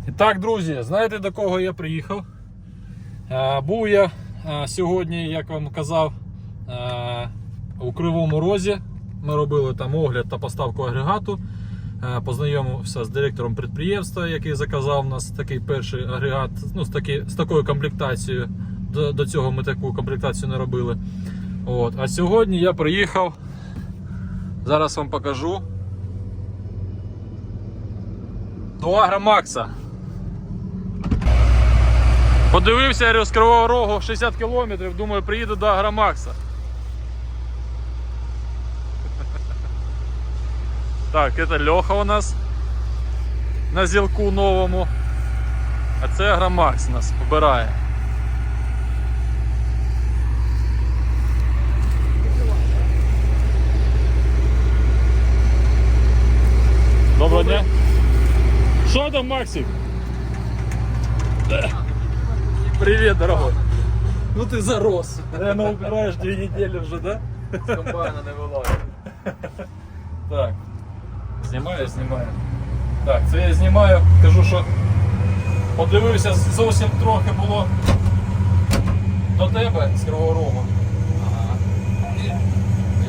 І так, друзі, знаєте, до кого я приїхав? Був я сьогодні, як вам казав, у Кривому Розі. Ми робили там огляд та поставку агрегату. Познайомився з директором підприємства, який заказав у нас такий перший агрегат, ну, з такою комплектацією. До цього ми таку комплектацію не робили. От. А сьогодні я приїхав, зараз вам покажу, до Агромакса. Подивився, я з Кривого Рогу 60 кілометрів, думаю, приїду до Агромакса. Так, це Льоха у нас на зілку новому, а це Агромакс нас обирає. Доброго дня. Що там, Максик? Привет, дорогой. Ну ты зарос. Наверное, убираешь 2 недели уже, да? З комбайна не вилазить. Так. Знімаю. Так, це я знімаю. Кажу, що подивився, зовсім трохи було до тебе з Кривого Рогу. Ага. І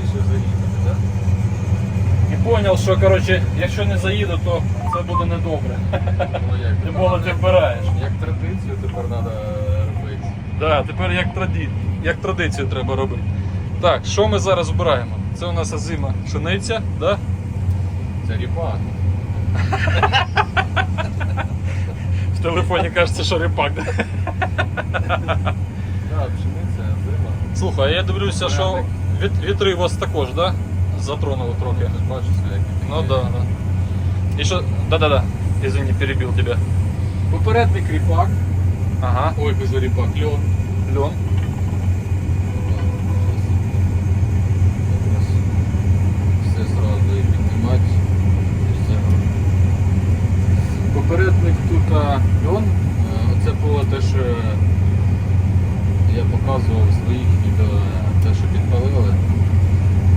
що заїхати, так? І зрозумів, що, коротше, якщо не заїду, то це буде недобре. Ну як? Тим більше ти вбираєш. Як традицію тепер треба робити. Так, тепер як традицію треба робити. Так, що ми зараз збираємо? Це у нас озима пшениця, да? Це ріпак. В телефоні кажеться, що ріпак. Так, пшениця, зима. Слухай, я дивлюся, що вітри вас також, да? Затронули трохи. Ти ж бачиш, як. Ну да. І що? Да. Извини, перебив тебе. Попередник ріпак. Ага. Ой, без ріпак. Льон. Льон. Все сразу і піднімати. Попередник тут льон. Оце було те, що я показував в своїх відео, те, що підпалили.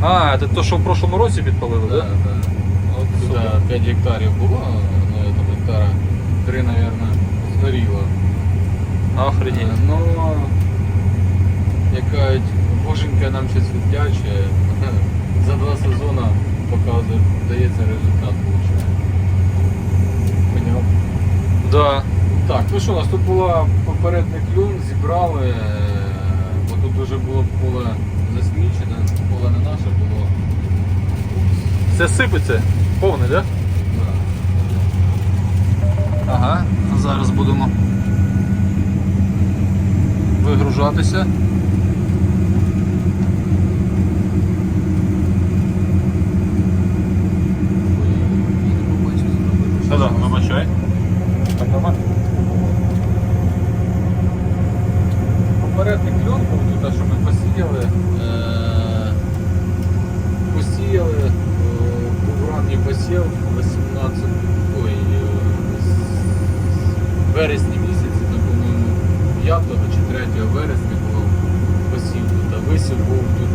А, це то, що в прошлому році підпалили, да? Да. От туди 5 гектарів було, ну это гектара 3, наверное, згоріло. Охренеть. Ну, яка боженька нам ще світяче, за 2 сезони показує, дається результат лучше. Поняв? Да. Так, ну що, у нас тут була попередник люн, зібрали, бо тут вже було поле засмічене, поле не наше було. Це сипеться? Повний, да? Да. Ага. Зараз будемо вигружатися. Да, вибачай. Так, нормально? Попередник льон був тут, що ми посіяли. Був ранній посів 18, вересні місяці, то, по-моєму, 5 чи 3 вересня було посів тут. А висів був тут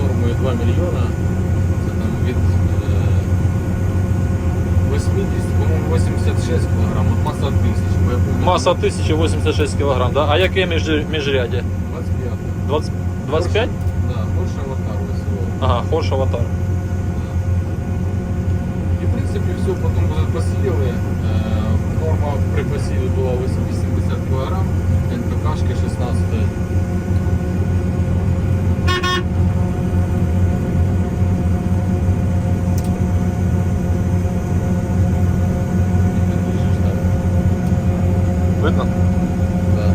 нормою 2 мільйона. Це там від 80, по-моєму, 86 кг, от маса 1000. Маса 1086 кг, да? А яке міжряддя? 25. 25? Да, Хорш Аватар висіло. Ага, Хорш Аватар. І в принципі все, потім посіяли. Норма при посіві була 80 кг, НПКшки 16. Видно? Да.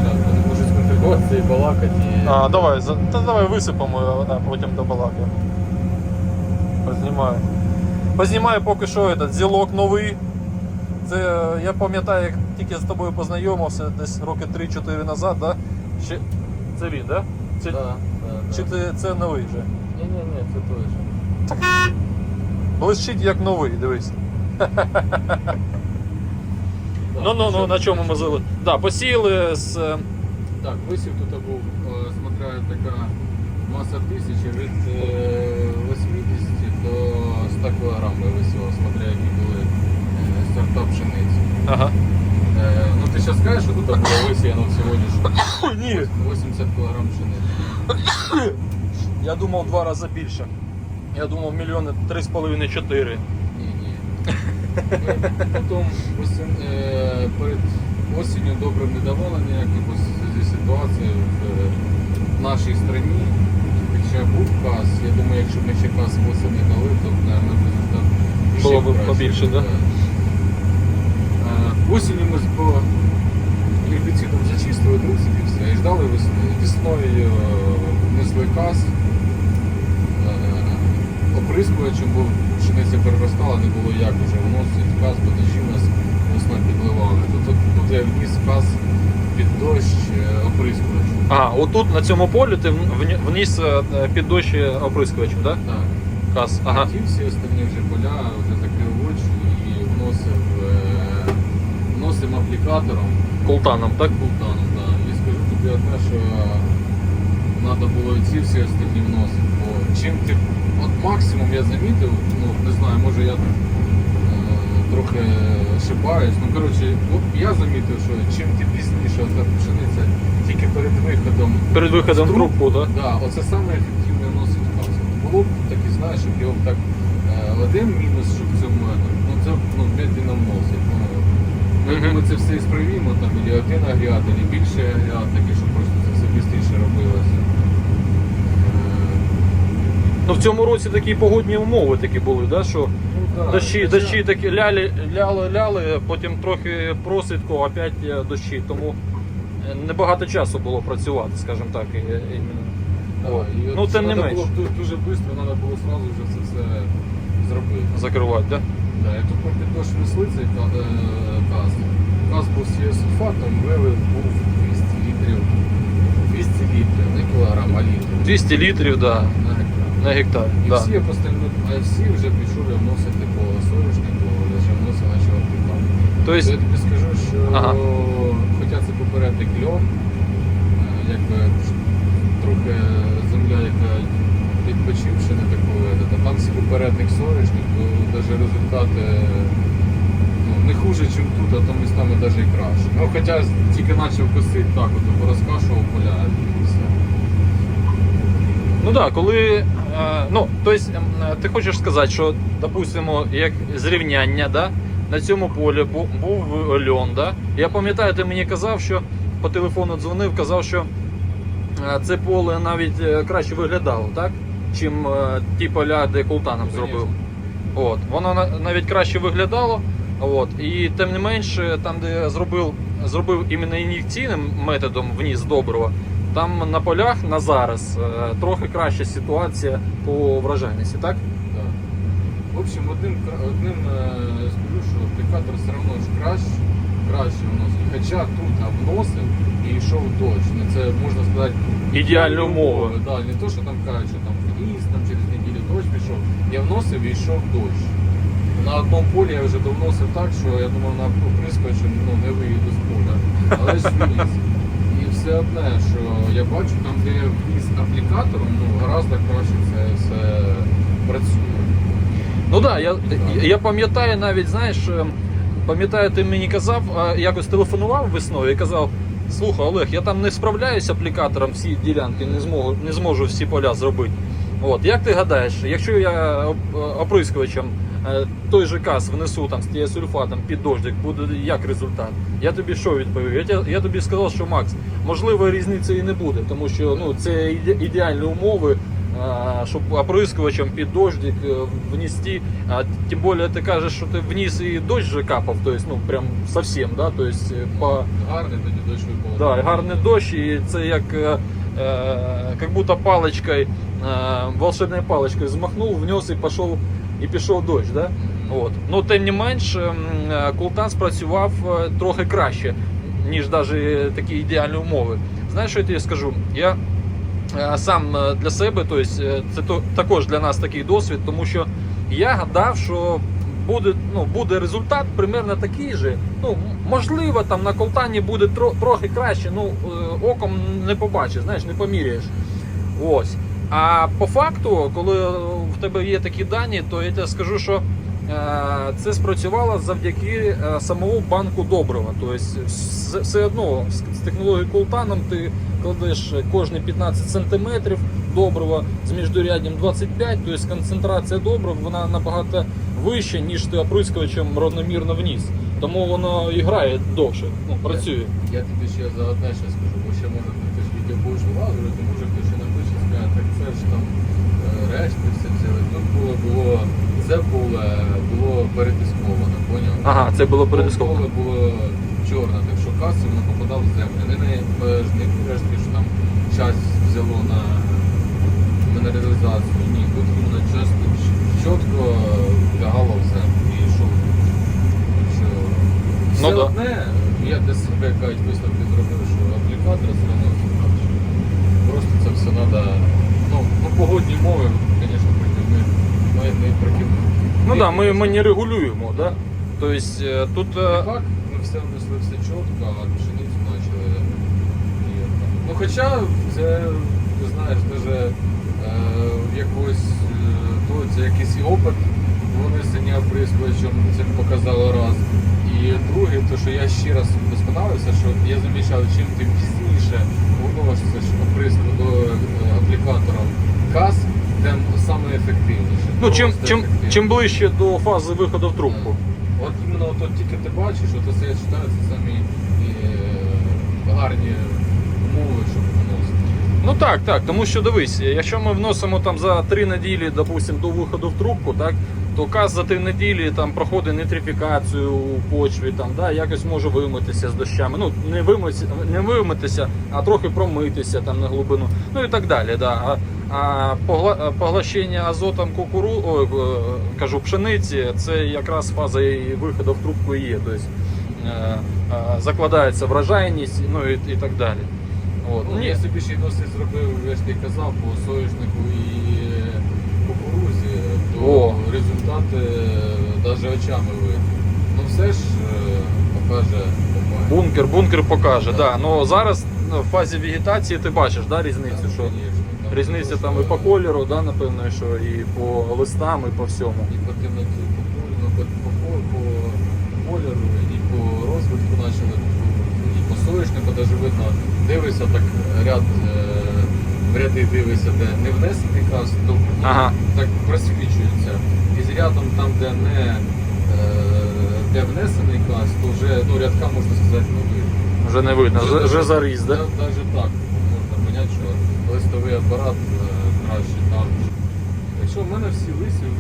Зараз, бо не можу сконтролюватися і балакати. А, давай висипемо, а потім добалакаємо. Познімаю поки що зілок новий. Це я пам'ятаю, як тільки з тобою познайомився десь роки 3-4 назад, да? Це він, да? Чи це новий вже? Ні, це той же. Блищить як новий, дивись. Ну, на чому ми зили? Да, посіяли з... Так, висів тут був, смотря така маса 1000 від 80 до 100 кг висіло, смотря сорта пшениці. Ага. Ну ти зараз скажеш, що тут було висіяно всього лиш Ні. 80 кг пшениці. Я думав в 2 рази більше. Я думав 3,5-4 мільйони. Ні. Потім перед осінню добре не давало ніяких зі ситуації в нашій країні. Хоча був каз, я думаю, якщо б ми ще каз восени дали, то, мабуть, результат Було б краще. побільше, да? Осінню ми по гербіцидом зачистили друзі і все, і ждали весни. Весною внесли каз, оприскувачем, бо пшениця переростала, не було як вже вносити каз, бо дощі у нас весною підливали. Тут я вніс каз під дощ оприскувач. А, отут на цьому полі ти вніс під дощ оприскувачем, так? Так. Каз, ага. Ті всі останні вже поля вже закрив очі і вносимо аплікатором. Колтаном, так? Бултаном, да. І скажу тобі одне, що треба було і ці всі останні вносити. Бо чим ти, от максимум я замітив, ну не знаю, може я трохи ошибаюсь. Ну коротше, я замітив, що чим ти пізніше ота пшениця тільки перед виходом. Перед виходом в трубку, так? Да, оце саме ефективне вносить каз. Було б такі, знаєш, щоб його так один мінус, щоб в цьому це медленно вносить. Ми думаю, це все ісправімо, там і один агрегат, і більше агрегат, такі, щоб просто це все швидше робилося. Ну в цьому році такі погодні умови такі були, да, що да, дощі такі ляли, потім трохи просвітку, опять дощі, тому небагато часу було працювати, скажімо так. Ну тим не менш. Дуже швидко, треба було одразу вже це все зробити. Закривати, так? Да, і тут ми під дощ несли цей каз. Каз був з сульфатом, вилив був 200 літрів. 200 літрів, не кілограм, а літрів. 200 літрів, да, на гектар. І Да. всі вже пішов вносити по соняшнику, вже вносив наші аплікати. Тобто, Я тобі скажу, що Ага. хоча це попередник льон, якби трохи земля, яка відпочивши, не такою, а там всі попередник соняшник, то навіть результати не хуже, ніж тут, а то містами навіть і краще. Ну, хоча тільки почав косити, так, от порозкашував поля і все. ну так, коли. Ну, тобто, ти хочеш сказати, що, допустимо, як зрівняння, да, на цьому полі був льон, да? Я пам'ятаю, ти мені казав, що по телефону дзвонив, казав, що це поле навіть краще виглядало, так? Чим ті поля, де Колтаном зробив. От. Воно навіть краще виглядало. От. І тим не менше, там, де я зробив іменно ін'єкційним методом вніс добрива, там на полях на зараз трохи краща ситуація по врожайності, так? Так. В общем, одним скажу, що аплікатор все одно ж краще вносить. Хоча тут вносив і йшов дощ. Ну, це можна сказати Ідеальні умови. Да, не то, що там кажуть, що там вніс, там через неділю дощ пішов. Я вносив і йшов дощ. На одному полі я вже довносив так, що я думав на оприскувачем не виїду з поля. Але ж вніс. І все одне, що я бачу, там де я вніс аплікатором, гораздо краще це все працює. Ну так, я пам'ятаю навіть, знаєш, пам'ятаю, ти мені казав, якось телефонував весною і казав: слухай, Олег, я там не справляюся аплікатором всі ділянки, не зможу всі поля зробити. От, як ти гадаєш, якщо я оприскувачем той же каз внесу там з тіасульфатом під дождик, буде як результат? Я тобі що відповів? Я тобі сказав, що Макс, можливо, різниці і не буде, тому що це ідеальні умови, щоб оприскувачем під дождик внести, тим більше ти кажеш, що ти вниз і дощ же капав, то есть, прям совсем, да, то есть, Гарний тоді дощ випав. Да, гарний дощ, і це як будто паличкою, волшебною паличкою змахнув, внес і пішов дощ, да? От. Ну, тим не менш, Колтан спрацював трохи краще, ніж навіть такі ідеальні умови. Знаєш, що я тобі скажу? Я сам для себе, тобто, це також для нас такий досвід, тому що я гадав, що буде результат примерно такий же. Можливо, там на Колтані буде трохи краще, оком не побачиш, знаєш, не поміряєш. Ось. А по факту, коли в тебе є такі дані, то я тебе скажу, що це спрацювало завдяки самому банку добрива. Тобто все одно з технологією Колтаном ти кладеш кожні 15 см добрива з міждуряддям 25, тобто концентрація добрив вона набагато вища, ніж ти оприскувачем рівномірно вниз. Тому воно і грає довше, працює. Я тобі ще за одне ще скажу, бо ще може ти ж відео будеш вилазити, може хтось ще напише, скаже, так це ж там решти все взяли. Тут це було перетисковано, поняв? Ага, це було передисковано. Поле було чорне, так що каса воно попадав в землю. Не рештки, що там час взяло на мінералізацію. Ні, тут воно чітко лягало в землю і йшов. Все Ну, одне, я для себе кажуть, висновки зробив, що аплікатор все одно краще. Просто це все треба, погодні умови, звісно, ми прикинемо. Ну так, ми не регулюємо, да? Тобто тут... Так, ми все внесли все чітко, а пшеницю почали. Ну хоча це, ти знаєш, даже якось це якийсь і опит, вони синя оприскувачем цим показало раз. І друге, то що я ще раз вдосконалився, що я замічав, чим тим пізніше вносиш оприску до аплікатора каз, тим саме ефективніше. Ну, чим ближче до фази виходу в трубку. От іменно тільки ти бачиш, що це я читаю, це самі гарні умови, щоб вносити. Ну так, тому що дивись, якщо ми вносимо там за 3 неділі, допустим, до виходу в трубку, так, то каз за 3 неділі там проходить нитрифікацію у почві, там, да, якось може вимитися з дощами. Ну, не вимитися, а трохи промитися там на глибину, ну і так далі. Да. А поглощення азотом пшениці, це якраз фаза її виходу в трубку і є. Тобто закладається врожайність, ну і так далі. От. Я собі ще й досить зробив, я ж ти казав, по соняшнику і кукурузі, то результати навіть очами видно. Ну все ж покаже. Бункер покаже, да. Ну зараз в фазі вегетації ти бачиш, да, різницю, що різниця там і по кольору, да, напевно, що і по листам, і по всьому. І по темноті, по кольору, і по розвитку почали, і по соняшнику навіть видно, дивишся так в ряди дивишся, де не внесений каз, то так просвічується. І з рядом там, де внесений каз, то вже рядка, можна сказати, не видно. Вже не видно, вже заріз, так? Навіть так можна зрозуміти, що листовий апарат краще там. Якщо в мене всі висів,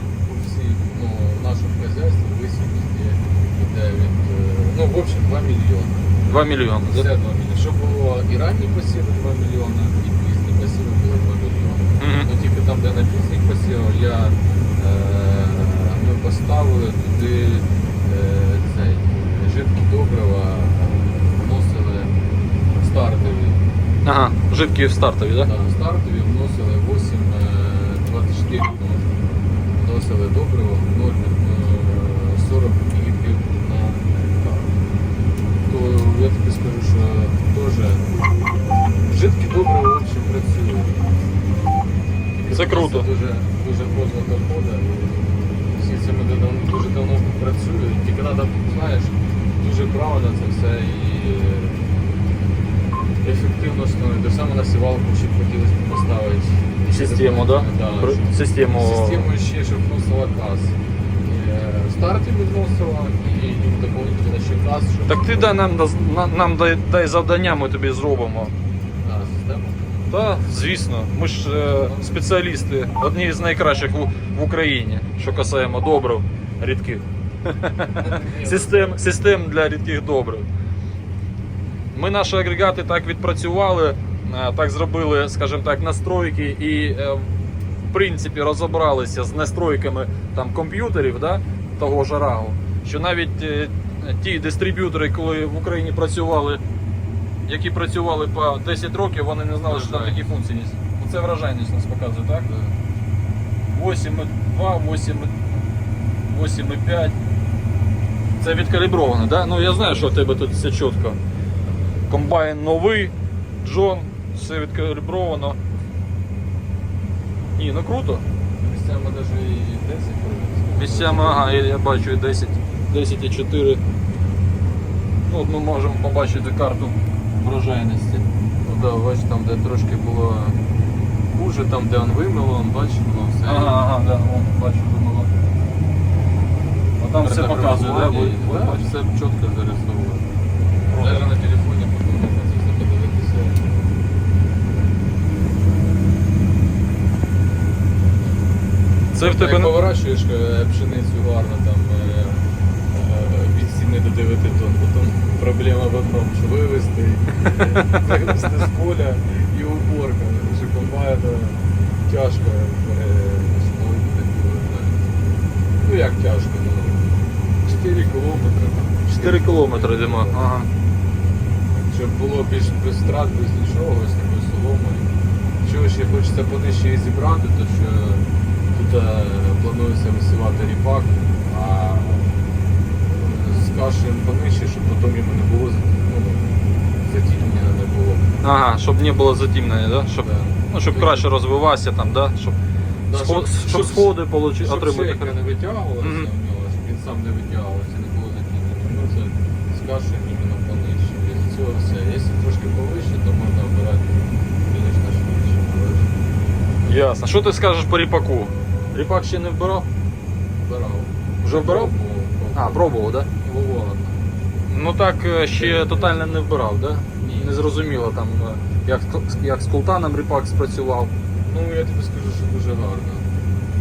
в нашому хазяйстві висів йде від, в общем, 2 мільйони. 2 мільйони. Все 2 мільйони. Щоб було і ранні посіви 2 мільйони, і пізні посіви було 2 мільйони. Ну тільки там, де на пізніх посівах, ми поставили туди жидкі добрива, вносили стартові. Ага, жидкі в стартові, так? Так, стартові вносили 8-24 вносили добриво, 40 літрів на гектар. То я тобі скажу, що теж жидкі добрива в общем працюють. Це круто. Дуже поздно доходить. Всі цими дуже давно працюють. Тільки треба, знаєш, дуже правильно це все і ефективно становити. До саме на сівалку ще хотілося б поставити. Систему, да? Систему ще, щоб вносила каз. Старті відносила і доповнительно ще каз. Так ти нам дай завдання, ми тобі зробимо. Систему? Так, звісно. Ми ж спеціалісти, одні з найкращих в Україні, що касаємо добрив рідких. Систем для рідких добрив. Ми наші агрегати так відпрацювали, так зробили, скажімо так, настройки і в принципі розібралися з настройками там комп'ютерів, да, того ж Арагу, що навіть ті дистриб'ютори, коли в Україні працювали, які працювали по 10 років, вони не знали, що там такі функції є. Оце врожайність нас показує, так? 8,2, 8,5. Це відкалібровано, так? Ну я знаю, що в тебе тут все чітко. Комбайн новий, Джон, все відкалібровано. Ні, ну круто. Місцями навіть і 10 проводиться. Місцями, ага, я бачу і 10,4. Ну, от ми можемо побачити карту врожайності. Ну да, бач, там де трошки було хуже, там де он вимило, он бачиш, воно все. Ага, да, вон, бачу, вимило. А там все показує, да? Да, все чітко зарисовано. Навіть на телефоні потім можна це все подивитися. Це в тебе Як поворачуєш пшеницю гарно, там від 7 до 9 тонн, потім проблема в одному, що вивезти з поля і уборка. Що комбайна тяжко встановити таку. Ну як тяжко, ну 4 кілометри. 4 кілометри йдемо. Ага. Щоб було без страт, без нічого, з такою соломою. Чого ще хочеться понижче її зібрати, то що тут планується висівати ріпак, а з кашем понижче, щоб потім йому не було затінення не було. Ага, щоб не було затемнення, да? Щоб, Да. ну, щоб краще розвивався там, да? Щоб, Да, щоб сходи Щоб отримати. шейка не витягувалася Мгм. в нього, щоб він сам не витягувався, не було затінення. Ну це з кашем іменно понижче. Без цього все. Якщо трошки повище, то можна обирати, звісно, швидше. Ясно. Що ти скажеш по ріпаку? Ріпак ще не вбирав? Вбирав. Вже вбирав? А, пробував, так? Да? Воволок. Ну так ще тотально не вбирав, так? Да? Ні. Не зрозуміло там, як з култаном ріпак спрацював. Ну я тобі скажу, що дуже гарно.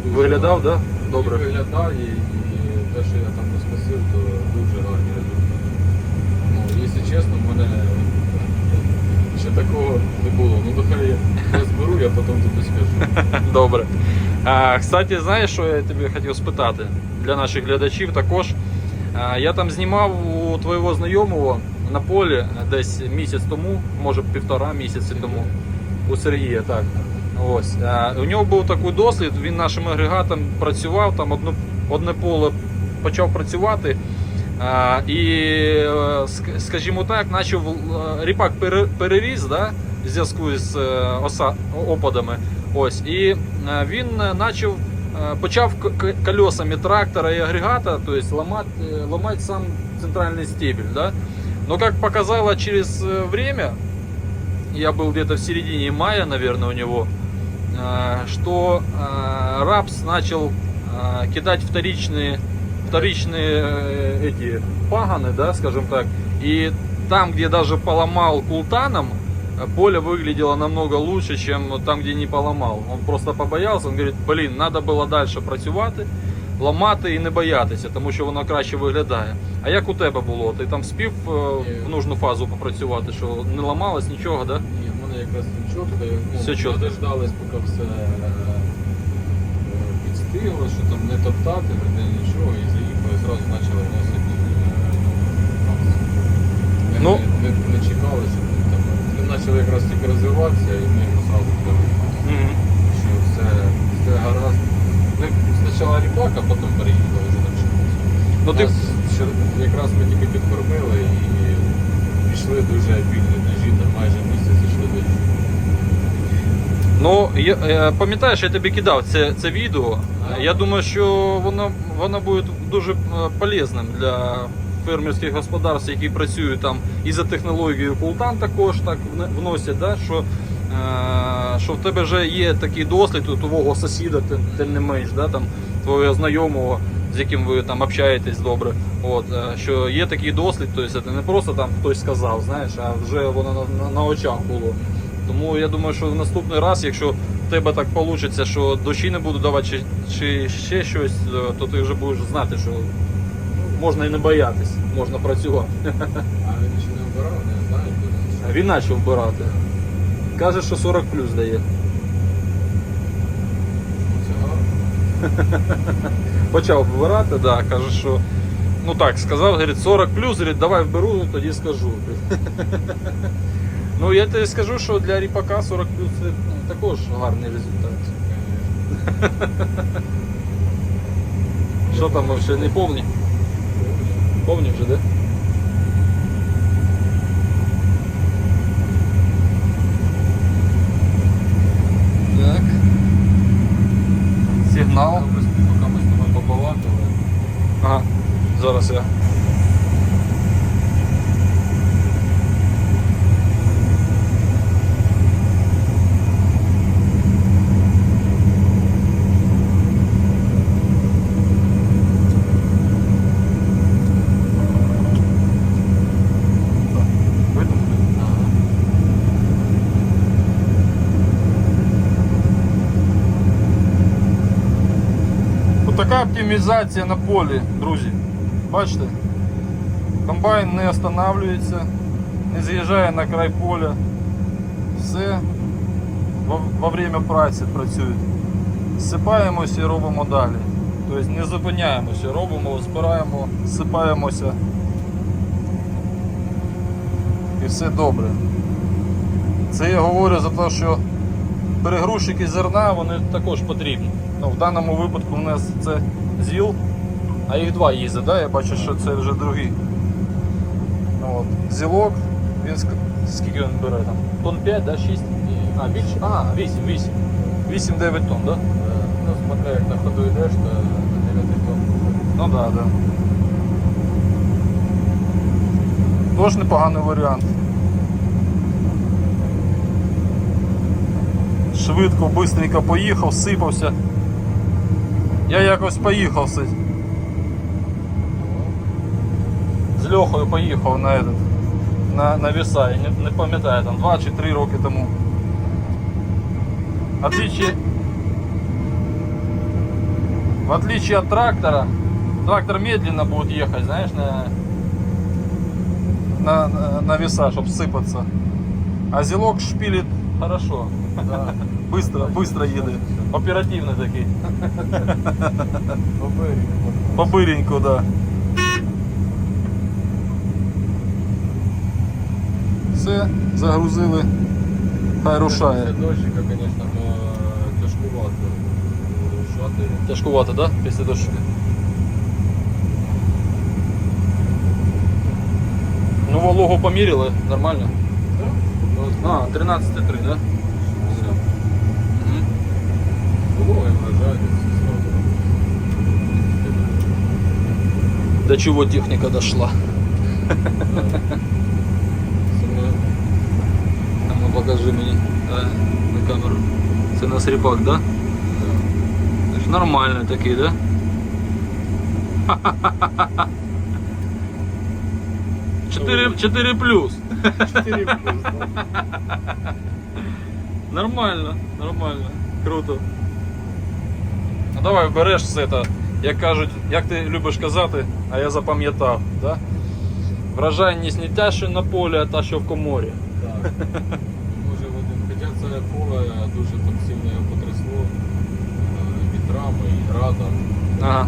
Дуже Виглядав, так? гарно. Да? Добре. І виглядає, і те, що я там розкосив, то дуже гарні результати. Ну, якщо чесно, в мене ще такого не було. Ну нехай я зберу, я потім тобі скажу. Добре. Кстати, знаєш, що я тобі хотів спитати для наших глядачів також. Я там знімав у твого знайомого на полі десь місяць тому, може 1,5 місяці тому, у Сергія, так. Ось. У нього був такий досвід, він нашим агрегатом працював, там одне поле почав працювати. І, скажімо так, почав ріпак переріс, да, в зв'язку з опадами. Ось. І він почав колесами трактора и агрегата, то есть ломать сам центральный стебель, да. Но как показало через время, я был где-то в середине мая, наверное, у него, что рапс начал кидать вторичные эти паганы, да, скажем так, и там, где даже поломал култаном, поле выглядело намного лучше, чем там, где не поломал. Он просто побоялся, он говорит, блін, треба було далі працювати, ламати і не боятися, тому що воно краще виглядає. А як у тебе було? Ти там спів в нужну фазу попрацювати, що не ламалось нічого, да? Ні, в мене якраз чітко, Все чітко. дождались, поки все підстигло, що там не топтати, не нічого, і заїхали, і одразу почали вносити. Ну. Не чекали, що там. Він почав якраз тільки розвиватися, і ми йому одразу говорили, що все гаразд. Ми спочатку ріпак, а потім переїхали вже на пшеницю. Ну, ти... Якраз ми тільки підкормили і пішли дуже обільні дожі, там майже місяць йшли дожі. Ну, пам'ятаєш, я тобі кидав це відео. Я думаю, що воно буде дуже полезним для фермерських господарств, які працюють там і за технологією култан також так вносять, да, що в тебе вже є такий досвід у твого сусіда, тим не менш, да, там, твого знайомого, з яким ви там общаєтесь добре, от, що є такий досвід, тобто це не просто там хтось сказав, знаєш, а вже воно на очах було. Тому я думаю, що в наступний раз, якщо в тебе так вийде, що дощі не будуть давати чи ще щось, то ти вже будеш знати, що можна і не боятись, можна працювати. А він ще не вбирав, не знаю. Він почав вбирати. Каже, що 40 плюс дає. Це гарно. Почав вбирати, да, каже, що ну так, сказав, говорить, 40 плюс, говорить, давай вберу, тоді скажу. Ну я тобі скажу, що для ріпака 40 плюс це також гарний результат. Що там ще не повні? Повні вже, да? Так. Сигнал. Поки ми з тобою побалакали, Ага, зараз я. Видно? Така оптимізація на полі, друзі. Бачите? Комбайн не останавливається, не з'їжджає на край поля. Все во время праці працює. Сипаємося і робимо далі. Тобто не зупиняємося, робимо, збираємо, сипаємося. І все добре. Це я говорю за те, що перегрузчики зерна, вони також потрібні. Ну, в даному випадку у нас це ЗІЛ, а їх два їздить, да? Я бачу, що це вже другий. От. ЗІЛок, він скільки він бере там? Тонн 5, да? 6? А, більше? А, 8. 8-9 тонн, да? Ну, смотря як на ходу йдеш, то на 9 тонн. Ну да, да. Тож непоганий варіант. Швидко, бистренько поїхав, сипався. Я якось поїхав з Льохою поїхав на веса, я не пам'ятаю, там 2 чи 3 роки тому. В отличие от трактора, трактор медленно будет ехать, знаешь, на веса, чтобы сыпаться. А ЗИЛок шпилит хорошо. Да. Быстро едет. Оперативно такий. Поберігу. Побыренько, да. Все, загрузили. Хай рушає. Після дощика, звісно, тяжкувато. Рушати. Тяжкувато, да? Після дощу. Ну, вологу поміряли, нормально. А, 13,3, да? Все. Було і вражає. До чего техника дошла? А ну покажи мені на камеру. Це на сріпак, да? Це ж нормальний такий, да? 4 плюс. 4 плюс. Нормально, нормально, круто. Ну давай береш все це, як кажуть, як ти любиш казати, а я запам'ятав, да? Врожайність не те, що на полі, а та, що в коморі. Так. Може один. Хоча це поле дуже там сильно його потрясло вітрами і градом. Ага.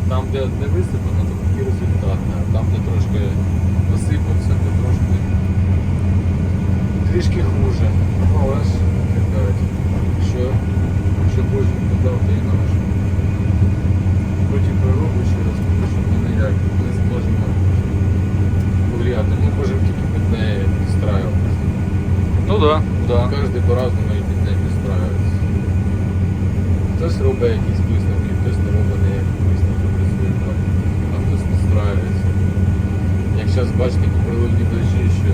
Там, де не висипано, то такий результат. А там, де трошки посипався, то трошки трішки хуже. Ну, але ж, як кажуть, що Божий подав, то і наш. Проти природи, ще раз кажу, що ми ніяк не зможемо повлияти. Ми можемо тільки під неї підстраюватися. Ну да, да. Кожен по-разному і під неї підстраюється. Хтось робить якісь висновки, хтось не робить ніяких висновків результат, а хтось підстраюється. Як зараз бачите, такі приливні дощі, що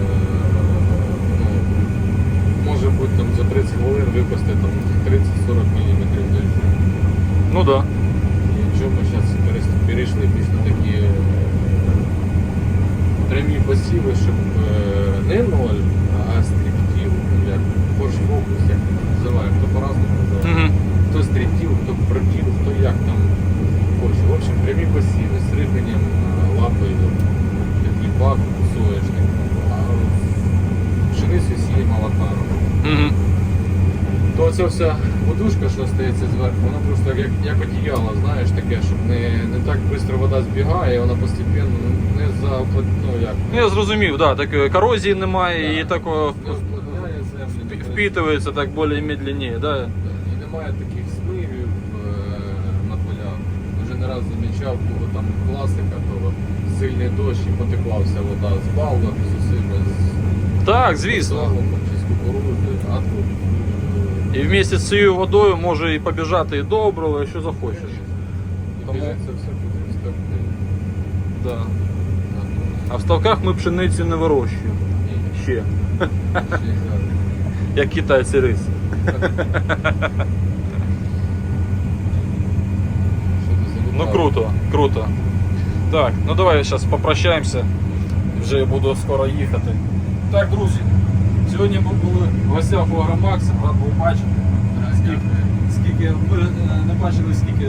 ну, може бути там за 30 хвилин випасти там 30-40 мм дощу. Ну да. І якщо ми зараз перейшли більш на такі прямі посіви, щоб не ноль, а стрибків, як форш-фокус, як називає, хто по-разному називає. Угу. Хто стрибків, хто протів, хто як там хоче. В общем, прямі посіви з риханням лапою, хлібак, соєшник, а пшеницю сіє молоканом. Угу. То ця вся подушка, що стається зверху, вона просто як одіяло, знаєш, таке, щоб не так швидко вода збігає, і вона постепенно не ну як. Ну я зрозумів, да, так корозії немає і такого не впливає землю. впитывается так более медленнее, да? І немає таких смирів на полях. Вже не раз замічав, коли там класика, то сильний дощ і потекла вся вода з балок, з усіми, Так, з звісно. соломом чи з кукурузи, а тут І вместе з цією водою може і побіжати і добриво, і що захочеш. і біжить це все під інспектор. Да. А в ставках ми пшеницю не вирощуємо. Ще. Ще й так. Як китайці рис. Що ти Ну залутав? круто, круто. Так, ну давай зараз попрощаємося. Вже буду скоро їхати. Так, друзі, сьогодні ми були в гостях у Агромакса, рад був бачити. Скільки ви не бачили, скільки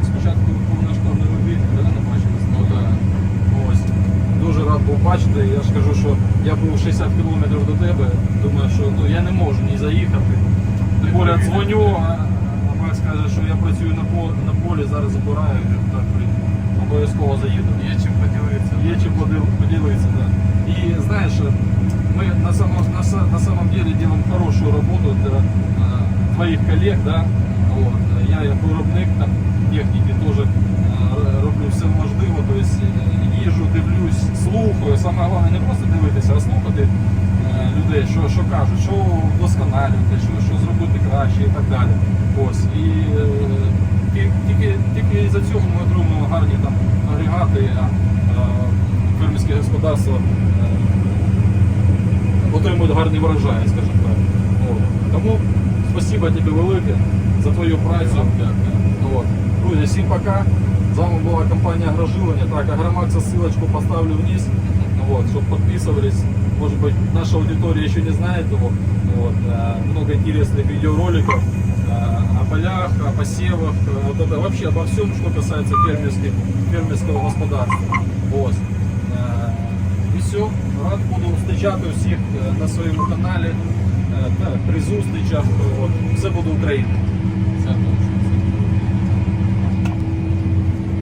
спочатку повноштабної війни, не бачили. Ну так. Ось. Дуже рад був бачити. Я ж кажу, що я був 60 кілометрів до тебе. Думаю, що ну, я не можу ні заїхати. Тим більше дзвоню, а Макс каже, що я працюю на полі, зараз забираю. Так, блін, обов'язково заїду. Є чим поділитися. Є чим поділитися, да. И знаешь, мы на самом деле делаем хорошую работу для твоих коллег, да. Вот. Я як виробник там, техніки теж роблю все можливо, тобто їжджу, дивлюсь, слухаю. Саме головне не просто дивитися, а слухати людей, що кажуть, що вдосконалювати, що зробити краще і так далі. Ось. І тільки за цього ми отримуємо гарні там агрегати, фермерське господарство отримують гарний врожай, скажімо так. От. Тому спасибо тобі велике за твою працю. От. Друзі, всім пока. З вами була компанія Агрожилення. Так, Агромакса, ссылочку поставлю вниз, вот, чтобы подписывались. Может быть, наша аудитория еще не знает его. Вот, много интересных видеороликов о полях, о посевах, вот это вообще обо всем, что касается фермерского господарства. Вот. І все, рад буду зустрічати всіх на своєму каналі, при зустрічах. Все буде Україна.